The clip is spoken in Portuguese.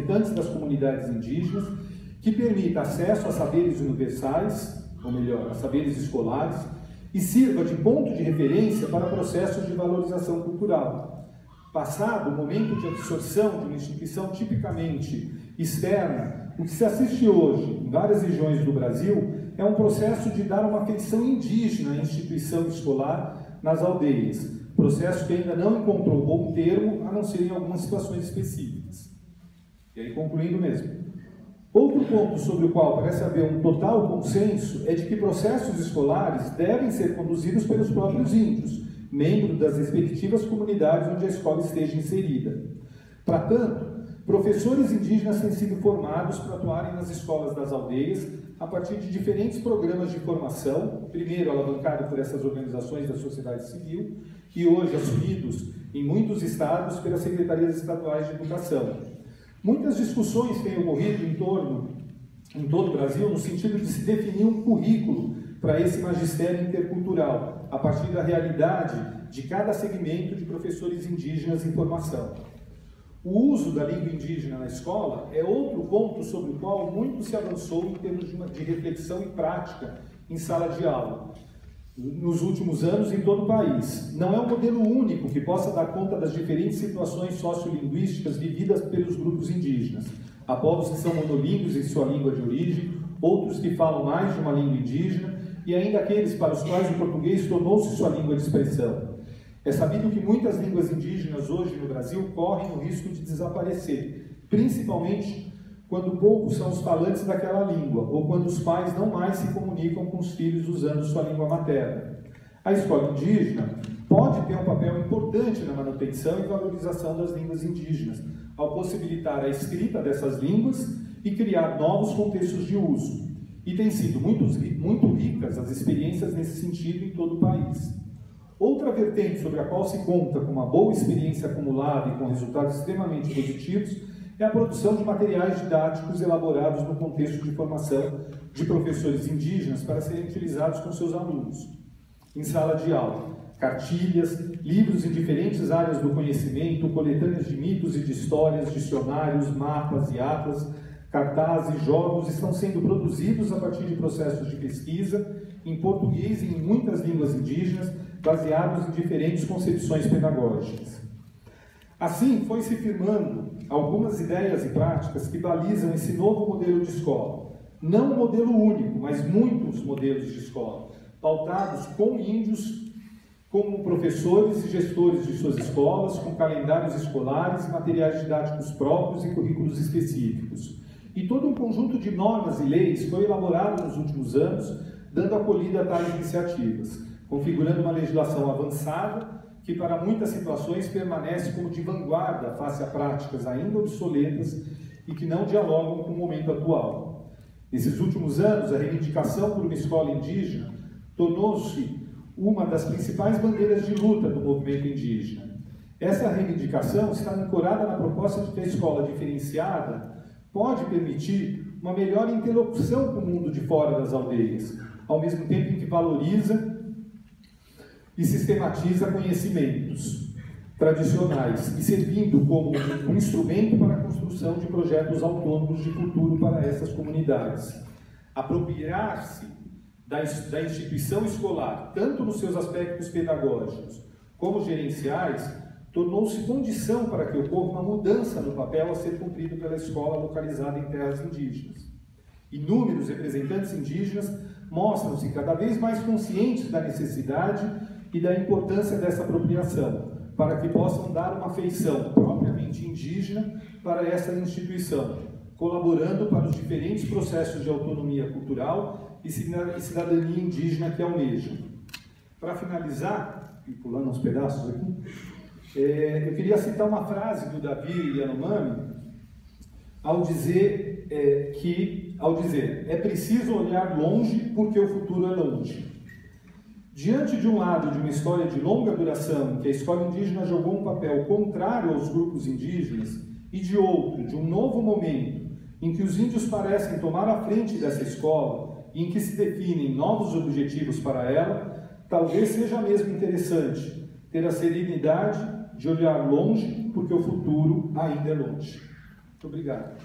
representantes das comunidades indígenas, que permita acesso a saberes universais, ou melhor, a saberes escolares, e sirva de ponto de referência para processos de valorização cultural. Passado o momento de absorção de uma instituição tipicamente externa, o que se assiste hoje em várias regiões do Brasil é um processo de dar uma feição indígena à instituição escolar nas aldeias, processo que ainda não encontrou bom termo, a não ser em algumas situações específicas. E aí, concluindo mesmo. Outro ponto sobre o qual parece haver um total consenso é de que processos escolares devem ser conduzidos pelos próprios índios, membros das respectivas comunidades onde a escola esteja inserida. Para tanto, professores indígenas têm sido formados para atuarem nas escolas das aldeias a partir de diferentes programas de formação, primeiro alavancado por essas organizações da sociedade civil e hoje assumidos em muitos estados pelas secretarias estaduais de educação. Muitas discussões têm ocorrido em todo o Brasil no sentido de se definir um currículo para esse magistério intercultural, a partir da realidade de cada segmento de professores indígenas em formação. O uso da língua indígena na escola é outro ponto sobre o qual muito se avançou em termos de reflexão e prática em sala de aula, nos últimos anos em todo o país. Não é um modelo único que possa dar conta das diferentes situações sociolinguísticas vividas pelos grupos indígenas. Há povos que são monolíngues em sua língua de origem, outros que falam mais de uma língua indígena, e ainda aqueles para os quais o português tornou-se sua língua de expressão. É sabido que muitas línguas indígenas hoje no Brasil correm o risco de desaparecer, principalmente quando poucos são os falantes daquela língua, ou quando os pais não mais se comunicam com os filhos usando sua língua materna. A escola indígena pode ter um papel importante na manutenção e valorização das línguas indígenas, ao possibilitar a escrita dessas línguas e criar novos contextos de uso. E têm sido muito ricas as experiências nesse sentido em todo o país. Outra vertente sobre a qual se conta com uma boa experiência acumulada e com resultados extremamente positivos é a produção de materiais didáticos elaborados no contexto de formação de professores indígenas para serem utilizados com seus alunos em sala de aula. Cartilhas, livros em diferentes áreas do conhecimento, coletâneas de mitos e de histórias, dicionários, mapas e atlas, cartazes e jogos estão sendo produzidos a partir de processos de pesquisa em português e em muitas línguas indígenas, baseados em diferentes concepções pedagógicas. Assim, foi se firmando algumas ideias e práticas que balizam esse novo modelo de escola. Não um modelo único, mas muitos modelos de escola, pautados com índios como professores e gestores de suas escolas, com calendários escolares, materiais didáticos próprios e currículos específicos. E todo um conjunto de normas e leis foi elaborado nos últimos anos, dando acolhida a tais iniciativas, configurando uma legislação avançada que, para muitas situações, permanece como de vanguarda face a práticas ainda obsoletas e que não dialogam com o momento atual. Nesses últimos anos, a reivindicação por uma escola indígena tornou-se uma das principais bandeiras de luta do movimento indígena. Essa reivindicação está ancorada na proposta de que a escola diferenciada pode permitir uma melhor interlocução com o mundo de fora das aldeias, ao mesmo tempo em que valoriza e sistematiza conhecimentos tradicionais e servindo como um instrumento para a construção de projetos autônomos de futuro para essas comunidades. Apropriar-se da instituição escolar, tanto nos seus aspectos pedagógicos como gerenciais, tornou-se condição para que ocorra uma mudança no papel a ser cumprido pela escola localizada em terras indígenas. Inúmeros representantes indígenas mostram-se cada vez mais conscientes da necessidade e da importância dessa apropriação, para que possam dar uma feição propriamente indígena para essa instituição, colaborando para os diferentes processos de autonomia cultural e cidadania indígena que almejam. Para finalizar, e pulando uns pedaços aqui, eu queria citar uma frase do Davi Yanomami ao dizer é preciso olhar longe porque o futuro é longe. Diante de um lado de uma história de longa duração, em que a escola indígena jogou um papel contrário aos grupos indígenas, e de outro, de um novo momento, em que os índios parecem tomar a frente dessa escola e em que se definem novos objetivos para ela, talvez seja mesmo interessante ter a serenidade de olhar longe, porque o futuro ainda é longe. Muito obrigado.